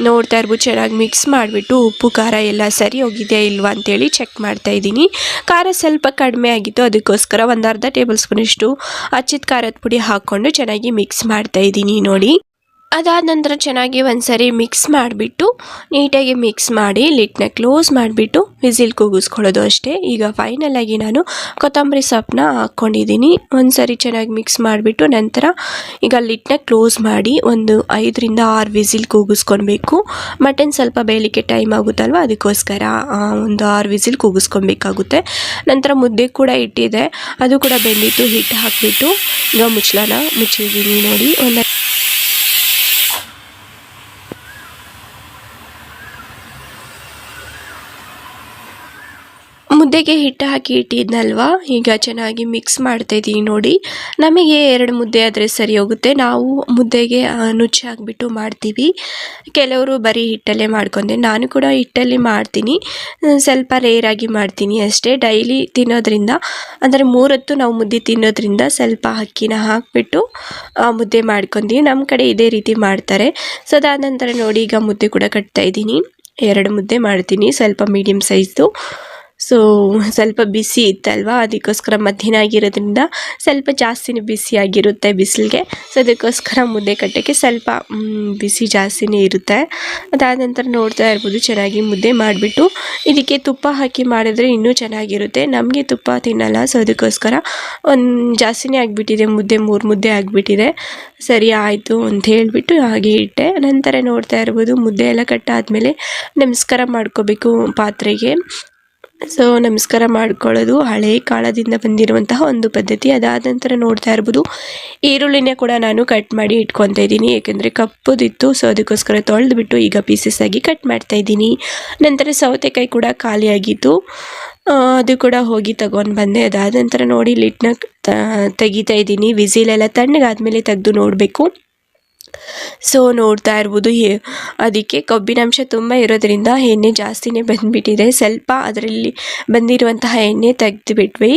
ನೋಡ್ತಾ ಇರ್ಬೋದು, ಚೆನ್ನಾಗಿ ಮಿಕ್ಸ್ ಮಾಡಿಬಿಟ್ಟು ಉಪ್ಪು ಖಾರ ಎಲ್ಲ ಸರಿ ಹೋಗಿದೆಯಾ ಇಲ್ವಾ ಅಂತೇಳಿ ಚೆಕ್ ಮಾಡ್ತಾ ಇದ್ದೀನಿ. ಖಾರ ಸ್ವಲ್ಪ ಕಡಿಮೆ ಆಗಿತ್ತು, ಅದಕ್ಕೋಸ್ಕರ ಒಂದು ಅರ್ಧ ಟೇಬಲ್ ಸ್ಪೂನಷ್ಟು ಅಚ್ಚಿದ ಖಾರದ ಪುಡಿ ಹಾಕ್ಕೊಂಡು ಚೆನ್ನಾಗಿ ಮಿಕ್ಸ್ ಮಾಡ್ತಾ ಇದ್ದೀನಿ ನೋಡಿ. ಅದಾದ ನಂತರ ಚೆನ್ನಾಗಿ ಒಂದ್ಸರಿ ಮಿಕ್ಸ್ ಮಾಡಿಬಿಟ್ಟು ನೀಟಾಗಿ ಮಿಕ್ಸ್ ಮಾಡಿ ಲಿಡ್ನ ಕ್ಲೋಸ್ ಮಾಡಿಬಿಟ್ಟು ವಿಸಿಲ್ ಕೂಗಿಸ್ಕೊಳ್ಳೋದು ಅಷ್ಟೇ. ಈಗ ಫೈನಲಾಗಿ ನಾನು ಕೊತ್ತಂಬರಿ ಸೊಪ್ಪನ್ನ ಹಾಕ್ಕೊಂಡಿದ್ದೀನಿ. ಒಂದ್ಸರಿ ಚೆನ್ನಾಗಿ ಮಿಕ್ಸ್ ಮಾಡಿಬಿಟ್ಟು ನಂತರ ಈಗ ಲಿಡ್ನ ಕ್ಲೋಸ್ ಮಾಡಿ ಒಂದು 5 ರಿಂದ 6 ವಿಸಿಲ್ ಕೂಗಿಸ್ಕೊಳ್ಬೇಕು. ಮಟನ್ ಸ್ವಲ್ಪ ಬೇಯಲಿಕ್ಕೆ ಟೈಮ್ ಆಗುತ್ತಲ್ವ, ಅದಕ್ಕೋಸ್ಕರ ಒಂದು 6 ವಿಸಿಲ್ ಕೂಗಿಸ್ಕೊಬೇಕಾಗುತ್ತೆ. ನಂತರ ಮುದ್ದೆ ಕೂಡ ಇಟ್ಟಿದೆ, ಅದು ಕೂಡ ಬೆಂದಿತ್ತು. ಹಿಟ್ಟು ಹಾಕಿಬಿಟ್ಟು ಈಗ ಮುಚ್ಚಿದ್ದೀನಿ ನೋಡಿ. ಮುದ್ದೆಗೆ ಹಿಟ್ಟು ಹಾಕಿ ಇಟ್ಟಿದ್ನಲ್ವ, ಈಗ ಚೆನ್ನಾಗಿ ಮಿಕ್ಸ್ ಮಾಡ್ತಾಯಿದ್ದೀನಿ ನೋಡಿ. ನಮಗೆ 2 ಮುದ್ದೆ ಆದರೆ ಸರಿ ಹೋಗುತ್ತೆ. ನಾವು ಮುದ್ದೆಗೆ ನುಚ್ಚು ಹಾಕಿಬಿಟ್ಟು ಮಾಡ್ತೀವಿ. ಕೆಲವರು ಬರೀ ಹಿಟ್ಟಲ್ಲೇ ಮಾಡ್ಕೊಂಡೆ, ನಾನು ಕೂಡ ಹಿಟ್ಟಲ್ಲಿ ಮಾಡ್ತೀನಿ. ಸ್ವಲ್ಪ ರೇರಾಗಿ ಮಾಡ್ತೀನಿ ಅಷ್ಟೇ. ಡೈಲಿ ತಿನ್ನೋದ್ರಿಂದ, ಅಂದರೆ 3 ಹೊತ್ತು ನಾವು ಮುದ್ದೆ ತಿನ್ನೋದ್ರಿಂದ ಸ್ವಲ್ಪ ಅಕ್ಕಿನ ಹಾಕಿಬಿಟ್ಟು ಮುದ್ದೆ ಮಾಡ್ಕೊತೀವಿ. ನಮ್ಮ ಕಡೆ ಇದೇ ರೀತಿ ಮಾಡ್ತಾರೆ. ಸೊ ಅದಾದ ನಂತರ ನೋಡಿ, ಈಗ ಮುದ್ದೆ ಕೂಡ ಕಟ್ತಾಯಿದ್ದೀನಿ. 2 ಮುದ್ದೆ ಮಾಡ್ತೀನಿ, ಸ್ವಲ್ಪ ಮೀಡಿಯಮ್ ಸೈಜ್ದು. ಸೊ ಸ್ವಲ್ಪ ಬಿಸಿ ಇತ್ತಲ್ವ, ಅದಕ್ಕೋಸ್ಕರ ಮಧ್ಯಾಹ್ನ ಆಗಿರೋದ್ರಿಂದ ಸ್ವಲ್ಪ ಜಾಸ್ತಿನೇ ಬಿಸಿಯಾಗಿರುತ್ತೆ ಬಿಸಿಲಿಗೆ. ಸೊ ಅದಕ್ಕೋಸ್ಕರ ಮುದ್ದೆ ಕಟ್ಟೋಕ್ಕೆ ಸ್ವಲ್ಪ ಬಿಸಿ ಜಾಸ್ತಿನೇ ಇರುತ್ತೆ. ಅದಾದ ನಂತರ ನೋಡ್ತಾ ಇರ್ಬೋದು, ಚೆನ್ನಾಗಿ ಮುದ್ದೆ ಮಾಡಿಬಿಟ್ಟು ಇದಕ್ಕೆ ತುಪ್ಪ ಹಾಕಿ ಮಾಡಿದ್ರೆ ಇನ್ನೂ ಚೆನ್ನಾಗಿರುತ್ತೆ. ನಮಗೆ ತುಪ್ಪ ತಿನ್ನಲ್ಲ, ಸೊ ಅದಕ್ಕೋಸ್ಕರ ಜಾಸ್ತಿನೇ ಆಗಿಬಿಟ್ಟಿದೆ ಮುದ್ದೆ, 3 ಮುದ್ದೆ ಆಗಿಬಿಟ್ಟಿದೆ. ಸರಿ ಆಯಿತು ಅಂತ ಹೇಳಿಬಿಟ್ಟು ಹಾಗೆ ಇಟ್ಟೆ. ನಂತರ ನೋಡ್ತಾ ಇರ್ಬೋದು, ಮುದ್ದೆ ಎಲ್ಲ ಕಟ್ಟಾದಮೇಲೆ ನಮಸ್ಕಾರ ಮಾಡ್ಕೋಬೇಕು ಪಾತ್ರೆಗೆ. ಸೊ ನಮಸ್ಕಾರ ಮಾಡ್ಕೊಳ್ಳೋದು ಹಳೆ ಕಾಲದಿಂದ ಬಂದಿರುವಂತಹ ಒಂದು ಪದ್ಧತಿ. ಅದಾದ ನಂತರ ನೋಡ್ತಾ ಇರ್ಬೋದು, ಈರುಳ್ಳಿನ ಕೂಡ ನಾನು ಕಟ್ ಮಾಡಿ ಇಟ್ಕೊತಾ ಇದ್ದೀನಿ, ಏಕೆಂದರೆ ಕಪ್ಪುದಿತ್ತು. ಸೊ ಅದಕ್ಕೋಸ್ಕರ ತೊಳೆದ್ಬಿಟ್ಟು ಈಗ ಪೀಸಸ್ ಆಗಿ ಕಟ್ ಮಾಡ್ತಾ ಇದ್ದೀನಿ. ನಂತರ ಸೌತೆಕಾಯಿ ಕೂಡ ಖಾಲಿಯಾಗಿತ್ತು, ಅದು ಕೂಡ ಹೋಗಿ ತಗೊಂಡು ಬಂದೆ. ಅದಾದ ನಂತರ ನೋಡಿ ಲಿಡ್ನ ತೆಗಿತಾ ಇದ್ದೀನಿ. ವಿಸಿಲೆಲ್ಲ ತಣ್ಣಗಾದ್ಮೇಲೆ ತೆಗೆದು ನೋಡಬೇಕು. ಸೊ ನೋಡ್ತಾ ಇರ್ಬೋದು, ಅದಕ್ಕೆ ಕೊಬ್ಬಿನಾಂಶ ತುಂಬ ಇರೋದ್ರಿಂದ ಎಣ್ಣೆ ಜಾಸ್ತಿನೇ ಬಂದುಬಿಟ್ಟಿದೆ. ಸ್ವಲ್ಪ ಅದರಲ್ಲಿ ಬಂದಿರುವಂತಹ ಎಣ್ಣೆ ತೆಗೆದುಬಿಟ್ವಿ.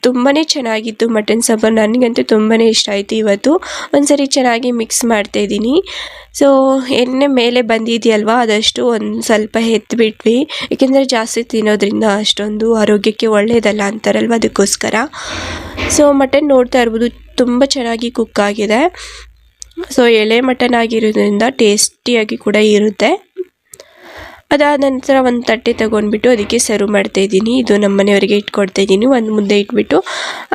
ತುಂಬಾ ಚೆನ್ನಾಗಿತ್ತು ಮಟನ್ ಸಾಂಬಾರು, ನನಗಂತೂ ತುಂಬಾ ಇಷ್ಟ ಆಯಿತು. ಇವತ್ತು ಒಂದ್ಸರಿ ಚೆನ್ನಾಗಿ ಮಿಕ್ಸ್ ಮಾಡ್ತಾಯಿದ್ದೀನಿ. ಸೊ ಎಣ್ಣೆ ಮೇಲೆ ಬಂದಿದೆಯಲ್ವ, ಅದಷ್ಟು ಒಂದು ಸ್ವಲ್ಪ ಎತ್ತಿಬಿಟ್ವಿ, ಏಕೆಂದರೆ ಜಾಸ್ತಿ ತಿನ್ನೋದ್ರಿಂದ ಅಷ್ಟೊಂದು ಆರೋಗ್ಯಕ್ಕೆ ಒಳ್ಳೆಯದಲ್ಲ ಅಂತಾರಲ್ವ, ಅದಕ್ಕೋಸ್ಕರ. ಸೊ ಮಟನ್ ನೋಡ್ತಾ ಇರ್ಬೋದು, ತುಂಬ ಚೆನ್ನಾಗಿ ಕುಕ್ ಆಗಿದೆ. ಸೊ ಎಳೆ ಮಟನ್ ಆಗಿರೋದ್ರಿಂದ ಟೇಸ್ಟಿಯಾಗಿ ಕೂಡ ಇರುತ್ತೆ. ಅದಾದ ನಂತರ ಒಂದು ತಟ್ಟೆ ತೊಗೊಂಡ್ಬಿಟ್ಟು ಅದಕ್ಕೆ ಸರ್ವ್ ಮಾಡ್ತಾಯಿದ್ದೀನಿ. ಇದು ನಮ್ಮ ಮನೆಯವರಿಗೆ ಇಟ್ಕೊಡ್ತಾಯಿದ್ದೀನಿ. ಒಂದು ಮುದ್ದೆ ಇಟ್ಬಿಟ್ಟು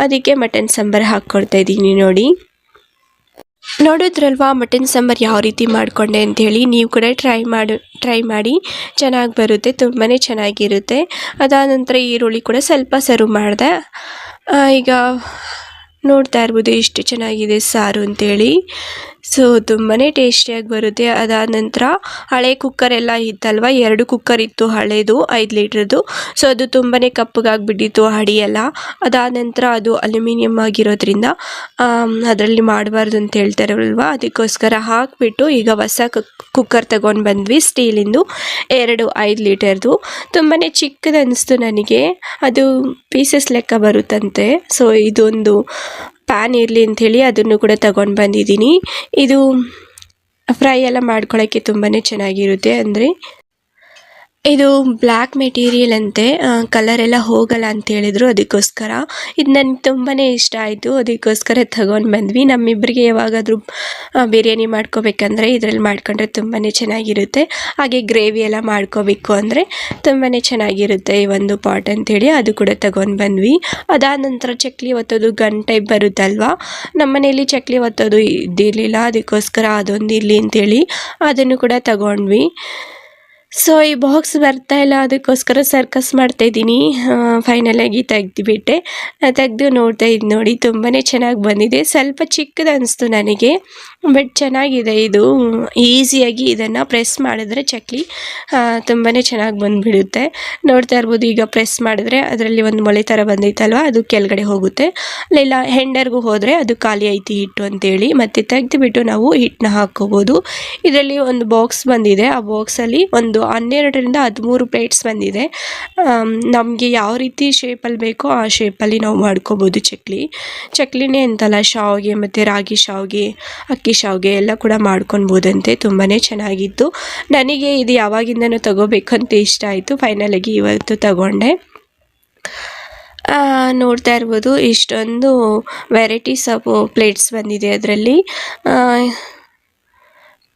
ಅದಕ್ಕೆ ಮಟನ್ ಸಾಂಬಾರು ಹಾಕ್ಕೊಡ್ತಾಯಿದ್ದೀನಿ ನೋಡಿ. ನೋಡಿದ್ರಲ್ವಾ ಮಟನ್ ಸಾಂಬಾರು ಯಾವ ರೀತಿ ಮಾಡಿಕೊಂಡೆ ಅಂಥೇಳಿ. ನೀವು ಕೂಡ ಟ್ರೈ ಮಾಡಿ, ಚೆನ್ನಾಗಿ ಬರುತ್ತೆ, ತುಂಬಾ ಚೆನ್ನಾಗಿರುತ್ತೆ. ಅದಾದ ನಂತರ ಈರುಳ್ಳಿ ಕೂಡ ಸ್ವಲ್ಪ ಸರ್ವ್ ಮಾಡಿದೆ. ಈಗ ನೋಡ್ತಾ ಇರ್ಬೋದು ಎಷ್ಟು ಚೆನ್ನಾಗಿದೆ ಸಾರು ಅಂತೇಳಿ. ಸೊ ತುಂಬಾ ಟೇಸ್ಟಿಯಾಗಿ ಬರುತ್ತೆ. ಅದಾದ ನಂತರ ಹಳೆ ಕುಕ್ಕರ್ ಎಲ್ಲ ಇತ್ತಲ್ವ, 2 ಕುಕ್ಕರ್ ಇತ್ತು ಹಳೇದು 5 ಲೀಟ್ರದ್ದು. ಸೊ ಅದು ತುಂಬಾ ಕಪ್ಪಗಾಗಿಬಿಟ್ಟಿತ್ತು ಅಡಿಯೆಲ್ಲ. ಅದಾದ ನಂತರ ಅದು ಅಲ್ಯೂಮಿನಿಯಂ ಆಗಿರೋದ್ರಿಂದ ಅದರಲ್ಲಿ ಮಾಡಬಾರ್ದು ಅಂತ ಹೇಳ್ತಾರಲ್ವ, ಅದಕ್ಕೋಸ್ಕರ ಹಾಕಿಬಿಟ್ಟು ಈಗ ಹೊಸ ಕುಕ್ಕರ್ ತಗೊಂಡು ಬಂದ್ವಿ, ಸ್ಟೀಲಿಂದು 2 5 ಲೀಟರ್ದು. ತುಂಬಾ ಚಿಕ್ಕದು ಅನ್ನಿಸ್ತು ನನಗೆ, ಅದು ಪೀಸಸ್ ಲೆಕ್ಕ ಬರುತ್ತಂತೆ. ಸೊ ಇದೊಂದು ಪ್ಯಾನ್ ಇರಲಿ ಅಂಥೇಳಿ ಅದನ್ನು ಕೂಡ ತಗೊಂಡು ಬಂದಿದ್ದೀನಿ. ಇದು ಫ್ರೈ ಎಲ್ಲ ಮಾಡ್ಕೊಳ್ಳೋಕ್ಕೆ ತುಂಬಾ ಚೆನ್ನಾಗಿರುತ್ತೆ. ಅಂದರೆ ಇದು ಬ್ಲ್ಯಾಕ್ ಮೆಟೀರಿಯಲ್ ಅಂತೆ, ಕಲರ್ ಎಲ್ಲ ಹೋಗಲ್ಲ ಅಂತ ಹೇಳಿದ್ರು, ಅದಕ್ಕೋಸ್ಕರ ಇದು ನನಗೆ ತುಂಬಾ ಇಷ್ಟ ಆಯಿತು, ಅದಕ್ಕೋಸ್ಕರ ತಗೊಂಡು ಬಂದ್ವಿ. ನಮ್ಮಿಬ್ಬರಿಗೆ ಯಾವಾಗಾದರೂ ಬಿರಿಯಾನಿ ಮಾಡ್ಕೋಬೇಕಂದ್ರೆ ಇದರಲ್ಲಿ ಮಾಡ್ಕೊಂಡ್ರೆ ತುಂಬಾ ಚೆನ್ನಾಗಿರುತ್ತೆ. ಹಾಗೆ ಗ್ರೇವಿ ಎಲ್ಲ ಮಾಡ್ಕೋಬೇಕು ಅಂದರೆ ತುಂಬಾ ಚೆನ್ನಾಗಿರುತ್ತೆ ಈ ಒಂದು ಪಾಟ್ ಅಂಥೇಳಿ ಅದು ಕೂಡ ತಗೊಂಡು ಬಂದ್ವಿ. ಅದಾದ ನಂತರ ಚಕ್ಲಿ ಒತ್ತೋದು ಗನ್ ಟೈಪ್ ಬರುತ್ತಲ್ವ, ನಮ್ಮ ಮನೆಯಲ್ಲಿ ಚಕ್ಲಿ ಒತ್ತೋದು ಇದ್ದಿರಲಿಲ್ಲ, ಅದಕ್ಕೋಸ್ಕರ ಅದೊಂದು ಇರಲಿ ಅಂಥೇಳಿ ಅದನ್ನು ಕೂಡ ತಗೊಂಡ್ವಿ. ಸೊ ಈ ಬಾಕ್ಸ್ ಬರ್ತಾ ಇಲ್ಲ, ಅದಕ್ಕೋಸ್ಕರ ಸರ್ಕಸ್ ಮಾಡ್ತಾ ಇದ್ದೀನಿ. ಫೈನಲಾಗಿ ತೆಗೆದುಬಿಟ್ಟೆ. ತೆಗೆದು ನೋಡ್ತಾ ಇದ್ದು ನೋಡಿ, ತುಂಬಾ ಚೆನ್ನಾಗಿ ಬಂದಿದೆ. ಸ್ವಲ್ಪ ಚಿಕ್ಕದು ಅನಿಸ್ತು ನನಗೆ, ಬಟ್ ಚೆನ್ನಾಗಿದೆ. ಇದು ಈಸಿಯಾಗಿ ಇದನ್ನು ಪ್ರೆಸ್ ಮಾಡಿದ್ರೆ ಚಕ್ಲಿ ತುಂಬಾ ಚೆನ್ನಾಗಿ ಬಂದುಬಿಡುತ್ತೆ. ನೋಡ್ತಾ ಇರ್ಬೋದು, ಈಗ ಪ್ರೆಸ್ ಮಾಡಿದ್ರೆ ಅದರಲ್ಲಿ ಒಂದು ಮೊಳೆ ಥರ ಬಂದೈತಲ್ವ, ಅದು ಕೆಳಗಡೆ ಹೋಗುತ್ತೆ. ಇಲ್ಲ ಹೆಂಡರ್ಗೂ ಹೋದರೆ ಅದು ಖಾಲಿ ಐತಿ ಹಿಟ್ಟು ಅಂತೇಳಿ. ಮತ್ತು ತೆಗೆದುಬಿಟ್ಟು ನಾವು ಹಿಟ್ಟನ್ನ ಹಾಕ್ಕೋಬೋದು. ಇದರಲ್ಲಿ ಒಂದು ಬಾಕ್ಸ್ ಬಂದಿದೆ. ಆ ಬಾಕ್ಸಲ್ಲಿ ಒಂದು 12ರಿಂದ 13 ಪ್ಲೇಟ್ಸ್ ಬಂದಿದೆ. ನಮಗೆ ಯಾವ ರೀತಿ ಶೇಪಲ್ಲಿ ಬೇಕೋ ಆ ಶೇಪಲ್ಲಿ ನಾವು ಮಾಡ್ಕೋಬೋದು. ಚಕ್ಲಿನೇ ಅಂತಲ್ಲ, ಶಾವಿಗೆ ಮತ್ತು ರಾಗಿ ಶಾವಿಗೆ, ಅಕ್ಕಿ ಶಾವಿಗೆ ಎಲ್ಲ ಕೂಡ ಮಾಡ್ಕೊಳ್ಬೋದಂತೆ. ತುಂಬಾ ಚೆನ್ನಾಗಿತ್ತು. ನನಗೆ ಇದು ಯಾವಾಗಿಂದನೂ ತಗೋಬೇಕಂತ ಇಷ್ಟ ಆಯಿತು. ಫೈನಲಾಗಿ ಇವತ್ತು ತಗೊಂಡೆ. ನೋಡ್ತಾ ಇರ್ಬೋದು, ಇಷ್ಟೊಂದು ವೆರೈಟೀಸ್ ಆಫ್ ಪ್ಲೇಟ್ಸ್ ಬಂದಿದೆ ಅದರಲ್ಲಿ.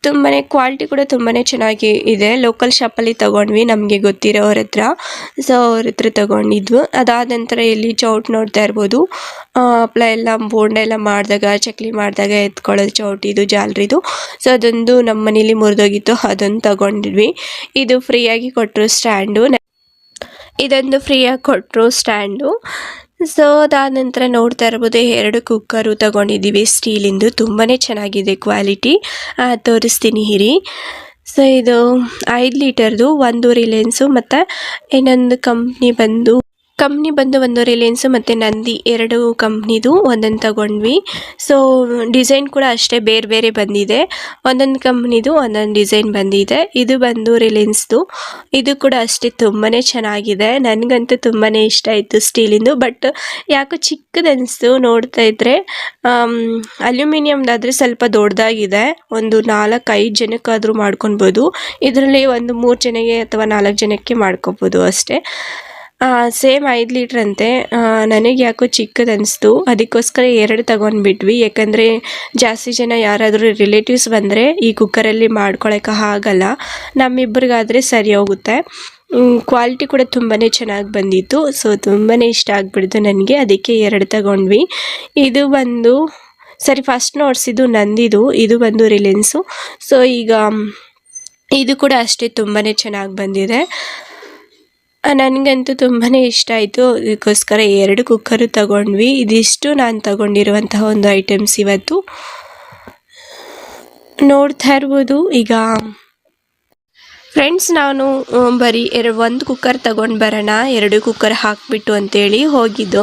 ತುಂಬಾ ಕ್ವಾಲಿಟಿ ಕೂಡ ತುಂಬಾ ಚೆನ್ನಾಗಿ ಇದೆ. ಲೋಕಲ್ ಶಾಪಲ್ಲಿ ತೊಗೊಂಡ್ವಿ, ನಮಗೆ ಗೊತ್ತಿರೋರ ಹತ್ರ. ಸೊ ಅವ್ರ ಹತ್ರ ತೊಗೊಂಡಿದ್ವು. ಅದಾದ ನಂತರ ಇಲ್ಲಿ ಚೌಟ್ ನೋಡ್ತಾ ಇರ್ಬೋದು. ಹಪ್ಪಳ ಎಲ್ಲ ಬೋಂಡ ಎಲ್ಲ ಮಾಡಿದಾಗ, ಚಕ್ಲಿ ಮಾಡಿದಾಗ ಎತ್ಕೊಳ್ಳೋದು ಚೌಟ್, ಇದು ಜಾಲರಿದು. ಸೊ ಅದೊಂದು ನಮ್ಮ ಮನೇಲಿ ಮುರಿದೋಗಿತ್ತು, ಅದೊಂದು ತೊಗೊಂಡಿದ್ವಿ. ಇದು ಫ್ರೀಯಾಗಿ ಕೊಟ್ಟರು ಸ್ಟ್ಯಾಂಡು. ಇದೊಂದು ಫ್ರೀಯಾಗಿ ಕೊಟ್ಟರು ಸ್ಟ್ಯಾಂಡು. ಸೊ ಅದಾದ ನಂತರ ನೋಡ್ತಾ ಇರ್ಬೋದು, 2 ಕುಕ್ಕರು ತಗೊಂಡಿದ್ದೀವಿ ಸ್ಟೀಲಿಂದು. ತುಂಬಾ ಚೆನ್ನಾಗಿದೆ ಕ್ವಾಲಿಟಿ. ತೋರಿಸ್ತೀನಿ ಇರಿ. ಸೊ ಇದು 5 ಲೀಟರ್ದು, ಒಂದು ರಿಲಯನ್ಸು ಮತ್ತು ಇನ್ನೊಂದು ಕಂಪ್ನಿ ಬಂದು ಒಂದು ರಿಲಯನ್ಸು ಮತ್ತು ನಂದಿ, 2 ಕಂಪ್ನಿದು ಒಂದೊಂದು ತಗೊಂಡ್ವಿ. ಸೊ ಡಿಸೈನ್ ಕೂಡ ಅಷ್ಟೇ ಬೇರೆ ಬೇರೆ ಬಂದಿದೆ. ಒಂದೊಂದು ಕಂಪ್ನಿದು ಒಂದೊಂದು ಡಿಸೈನ್ ಬಂದಿದೆ. ಇದು ಬಂದು ರಿಲಯನ್ಸ್ದು. ಇದು ಕೂಡ ಅಷ್ಟೇ ತುಂಬಾ ಚೆನ್ನಾಗಿದೆ. ನನಗಂತೂ ತುಂಬಾ ಇಷ್ಟ ಆಯಿತು ಸ್ಟೀಲಿಂದು. ಬಟ್ ಯಾಕೋ ಚಿಕ್ಕದನಿಸ್ತು ನೋಡ್ತಾ ಇದ್ದರೆ. ಅಲ್ಯೂಮಿನಿಯಮ್ದಾದರೆ ಸ್ವಲ್ಪ ದೊಡ್ಡದಾಗಿದೆ. ಒಂದು 4-5 ಜನಕ್ಕಾದರೂ ಮಾಡ್ಕೊಬೋದು. ಇದರಲ್ಲಿ ಒಂದು 3 ಜನಕ್ಕೆ ಅಥವಾ 4 ಜನಕ್ಕೆ ಮಾಡ್ಕೊಬೋದು ಅಷ್ಟೇ. ಸೇಮ್ 5 ಲೀಟ್ರ್ ಅಂತೆ. ನನಗೆ ಯಾಕೋ ಚಿಕ್ಕದನಿಸ್ತು, ಅದಕ್ಕೋಸ್ಕರ 2 ತಗೊಂಡ್ಬಿಟ್ವಿ. ಯಾಕಂದರೆ ಜಾಸ್ತಿ ಜನ ಯಾರಾದರೂ ರಿಲೇಟಿವ್ಸ್ ಬಂದರೆ ಈ ಕುಕ್ಕರಲ್ಲಿ ಮಾಡ್ಕೊಳಕ್ಕೆ ಆಗಲ್ಲ. ನಮ್ಮಿಬ್ಬರಿಗಾದರೆ ಸರಿ ಹೋಗುತ್ತೆ. ಕ್ವಾಲಿಟಿ ಕೂಡ ತುಂಬಾ ಚೆನ್ನಾಗಿ ಬಂದಿತ್ತು. ಸೊ ತುಂಬಾ ಇಷ್ಟ ಆಗಿಬಿಡ್ತು ನನಗೆ, ಅದಕ್ಕೆ 2 ತಗೊಂಡ್ವಿ. ಇದು ಬಂದು ಫಸ್ಟ್ ನೋಡಿಸಿದ್ದು ನಂದಿದು, ಇದು ಬಂದು ರಿಲಯನ್ಸು. ಸೊ ಈಗ ಇದು ಕೂಡ ಅಷ್ಟೇ ತುಂಬಾ ಚೆನ್ನಾಗಿ ಬಂದಿದೆ. ನನಗಂತೂ ತುಂಬಾ ಇಷ್ಟ ಆಯಿತು. ಅದಕ್ಕೋಸ್ಕರ 2 ಕುಕ್ಕರು ತಗೊಂಡ್ವಿ. ಇದಿಷ್ಟು ನಾನು ತಗೊಂಡಿರುವಂತಹ ಒಂದು ಐಟಮ್ಸ್ ಇವತ್ತು. ನೋಡ್ತಾ ಇರ್ಬೋದು. ಈಗ ಫ್ರೆಂಡ್ಸ್, ನಾನು ಬರೀ ಒಂದು ಕುಕ್ಕರ್ ತಗೊಂಡು ಬರೋಣ, 2 ಕುಕ್ಕರ್ ಹಾಕಿಬಿಟ್ಟು ಅಂತೇಳಿ ಹೋಗಿದ್ದು.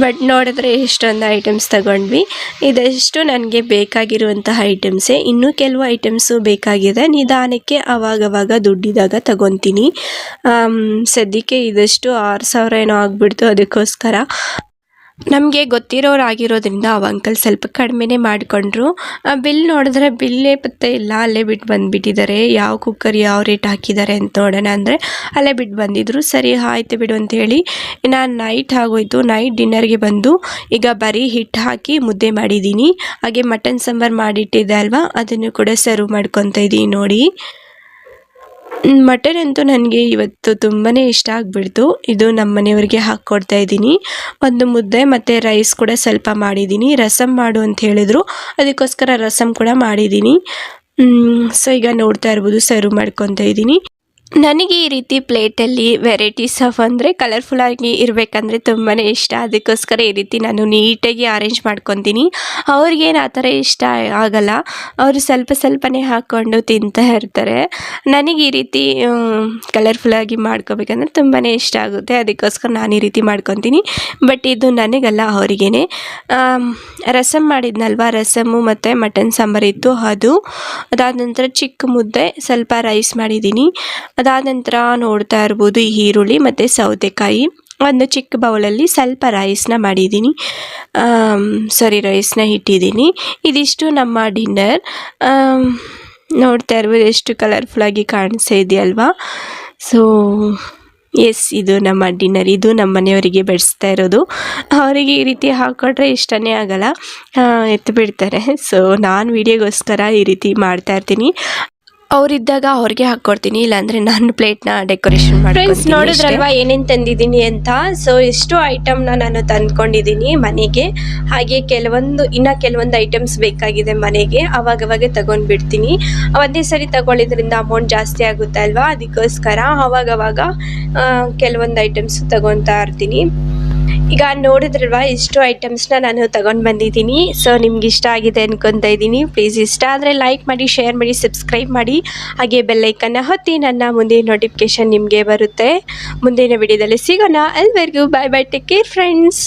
ಬಟ್ ನೋಡಿದ್ರೆ ಎಷ್ಟೊಂದು ಐಟಮ್ಸ್ ತಗೊಂಡ್ವಿ. ಇದೆಷ್ಟು ನನಗೆ ಬೇಕಾಗಿರುವಂತಹ ಐಟಮ್ಸೇ. ಇನ್ನೂ ಕೆಲವು ಐಟಮ್ಸು ಬೇಕಾಗಿದೆ. ನಿಧಾನಕ್ಕೆ ಅವಾಗವಾಗ ದುಡ್ಡಿದಾಗ ತಗೊತೀನಿ. ಸದ್ಯಕ್ಕೆ ಇದಷ್ಟು 6,000 ಏನೋ ಆಗಿಬಿಡ್ತು. ಅದಕ್ಕೋಸ್ಕರ ನಮಗೆ ಗೊತ್ತಿರೋರು ಆಗಿರೋದ್ರಿಂದ ಅವ ಅಂಕಲ್ ಸ್ವಲ್ಪ ಕಡಿಮೆನೇ ಮಾಡಿಕೊಂಡ್ರು. ಬಿಲ್ ನೋಡಿದ್ರೆ ಬಿಲ್ಲೇ ಪತ್ತೆ ಇಲ್ಲ, ಅಲ್ಲೇ ಬಿಟ್ಟು ಬಂದುಬಿಟ್ಟಿದ್ದಾರೆ. ಯಾವ ಕುಕ್ಕರ್ ಯಾವ ರೇಟ್ ಹಾಕಿದ್ದಾರೆ ಅಂತ ನೋಡೋಣ ಅಂದರೆ ಅಲ್ಲೇ ಬಿಟ್ಟು ಬಂದಿದ್ರು. ಸರಿ ಆಯ್ತು ಬಿಡು ಅಂತೇಳಿ ನಾನು ನೈಟ್ ಆಗೋಯ್ತು. ನೈಟ್ ಡಿನ್ನರ್ಗೆ ಬಂದು ಈಗ ಬರೀ ಹಿಟ್ಟು ಹಾಕಿ ಮುದ್ದೆ ಮಾಡಿದ್ದೀನಿ. ಹಾಗೆ ಮಟನ್ ಸಾಂಬಾರು ಮಾಡಿಟ್ಟಿದ್ದೆ ಅಲ್ವಾ, ಅದನ್ನು ಕೂಡ ಸರ್ವ್ ಮಾಡ್ಕೊತಾ ಇದ್ದೀನಿ ನೋಡಿ. ಮಟನ್ ಅಂತೂ ನನಗೆ ಇವತ್ತು ತುಂಬಾ ಇಷ್ಟ ಆಗಿಬಿಡ್ತು. ಇದು ನಮ್ಮ ಮನೆಯವ್ರಿಗೆ ಹಾಕ್ಕೊಡ್ತಾ ಇದ್ದೀನಿ. ಒಂದು ಮುದ್ದೆ ಮತ್ತು ರೈಸ್ ಕೂಡ ಸ್ವಲ್ಪ ಮಾಡಿದ್ದೀನಿ. ರಸಮ್ ಮಾಡು ಅಂತ ಹೇಳಿದರು, ಅದಕ್ಕೋಸ್ಕರ ರಸಮ್ ಕೂಡ ಮಾಡಿದ್ದೀನಿ. ಸೊ ಈಗ ನೋಡ್ತಾ ಇರ್ಬೋದು, ಸರ್ವ್ ಮಾಡ್ಕೊತಾ ಇದ್ದೀನಿ. ನನಗೆ ಈ ರೀತಿ ಪ್ಲೇಟಲ್ಲಿ ವೆರೈಟೀಸ್ ಆಫ್ ಅಂದರೆ ಕಲರ್ಫುಲ್ಲಾಗಿ ಇರಬೇಕಂದ್ರೆ ತುಂಬಾ ಇಷ್ಟ. ಅದಕ್ಕೋಸ್ಕರ ಈ ರೀತಿ ನಾನು ನೀಟಾಗಿ ಅರೇಂಜ್ ಮಾಡ್ಕೊತೀನಿ. ಅವ್ರಿಗೇನು ಆ ಥರ ಇಷ್ಟ ಆಗಲ್ಲ, ಅವರು ಸ್ವಲ್ಪನೇ ಹಾಕ್ಕೊಂಡು ತಿಂತಾ ಇರ್ತಾರೆ. ನನಗೆ ಈ ರೀತಿ ಕಲರ್ಫುಲ್ಲಾಗಿ ಮಾಡ್ಕೋಬೇಕಂದ್ರೆ ತುಂಬಾ ಇಷ್ಟ ಆಗುತ್ತೆ. ಅದಕ್ಕೋಸ್ಕರ ನಾನು ಈ ರೀತಿ ಮಾಡ್ಕೊತೀನಿ. ಬಟ್ ಇದು ನನಗಲ್ಲ, ಅವರಿಗೇನೆ. ರಸಮ್ ಮಾಡಿದ್ನಲ್ವ, ರಸಮ್ಮು ಮತ್ತು ಮಟನ್ ಸಾಂಬಾರು ಇತ್ತು ಅದು. ಅದಾದ ನಂತರ ಚಿಕ್ಕ ಮುದ್ದೆ, ಸ್ವಲ್ಪ ರೈಸ್ ಮಾಡಿದ್ದೀನಿ. ಅದಾದ ನಂತರ ನೋಡ್ತಾ ಇರ್ಬೋದು, ಈರುಳ್ಳಿ ಮತ್ತು ಸೌತೆಕಾಯಿ, ಒಂದು ಚಿಕ್ಕ ಬೌಲಲ್ಲಿ ಸ್ವಲ್ಪ ರೈಸ್ನ ಮಾಡಿದ್ದೀನಿ. ರೈಸ್ನ ಇಟ್ಟಿದ್ದೀನಿ. ಇದಿಷ್ಟು ನಮ್ಮ ಡಿನ್ನರ್. ನೋಡ್ತಾ ಇರ್ಬೋದು ಎಷ್ಟು ಕಲರ್ಫುಲ್ಲಾಗಿ ಕಾಣಿಸ್ತಾ ಇದೆಯಲ್ವಾ. ಸೊ ಎಸ್, ಇದು ನಮ್ಮ ಡಿನ್ನರ್. ಇದು ನಮ್ಮ ಮನೆಯವರಿಗೆ ಬಡಿಸ್ತಾ ಇರೋದು. ಅವರಿಗೆ ಈ ರೀತಿ ಹಾಕ್ಕೊಟ್ರೆ ಇಷ್ಟನೇ ಆಗಲ್ಲ, ಎತ್ತು ಬಿಡ್ತಾರೆ. ಸೊ ನಾನು ವಿಡಿಯೋಗೋಸ್ಕರ ಈ ರೀತಿ ಮಾಡ್ತಾಯಿರ್ತೀನಿ. ಅವರಿದ್ದಾಗ ಅವ್ರಿಗೆ ಹಾಕ್ಕೊಡ್ತೀನಿ, ಇಲ್ಲಾಂದರೆ ನಾನು ಪ್ಲೇಟ್ನ ಡೆಕೋರೇಷನ್ ಮಾಡಿ. ಫ್ರೆಂಡ್ಸ್ ನೋಡಿದ್ರಲ್ವಾ ಏನೇನು ತಂದಿದ್ದೀನಿ ಅಂತ. ಸೊ ಇಷ್ಟು ಐಟಮ್ನ ನಾನು ತಂದ್ಕೊಂಡಿದ್ದೀನಿ ಮನೆಗೆ. ಹಾಗೆ ಕೆಲವೊಂದು ಐಟಮ್ಸ್ ಬೇಕಾಗಿದೆ ಮನೆಗೆ, ಅವಾಗವಾಗ ತಗೊಂಡ್ಬಿಡ್ತೀನಿ. ಒಂದೇ ಸರಿ ತಗೊಳ್ಳಿದ್ರಿಂದ ಅಮೌಂಟ್ ಜಾಸ್ತಿ ಆಗುತ್ತೆ ಅಲ್ವಾ, ಅದಕ್ಕೋಸ್ಕರ ಅವಾಗವಾಗ ಕೆಲವೊಂದು ಐಟಮ್ಸ್ ತಗೊತಾ ಇರ್ತೀನಿ. ಈಗ ನೋಡಿದ್ರಲ್ವಾ ಇಷ್ಟು ಐಟಮ್ಸ್ನ ನಾನು ತಗೊಂಡು ಬಂದಿದ್ದೀನಿ. ಸೊ ನಿಮ್ಗೆ ಇಷ್ಟ ಆಗಿದೆ ಅನ್ಕೊತಾ ಇದ್ದೀನಿ. ಪ್ಲೀಸ್ ಇಷ್ಟ ಆದರೆ ಲೈಕ್ ಮಾಡಿ, ಶೇರ್ ಮಾಡಿ, ಸಬ್ಸ್ಕ್ರೈಬ್ ಮಾಡಿ, ಹಾಗೆ ಬೆಲ್ಲೈಕನ್ನ ಒತ್ತಿ. ನನ್ನ ಮುಂದಿನ ನೋಟಿಫಿಕೇಶನ್ ನಿಮಗೆ ಬರುತ್ತೆ. ಮುಂದಿನ ವಿಡಿಯೋದಲ್ಲಿ ಸಿಗೋಣ. ಎಲ್ಲರಿಗೂ ಬಾಯ್ ಬಾಯ್, ಟೇಕ್ ಕೇರ್ ಫ್ರೆಂಡ್ಸ್.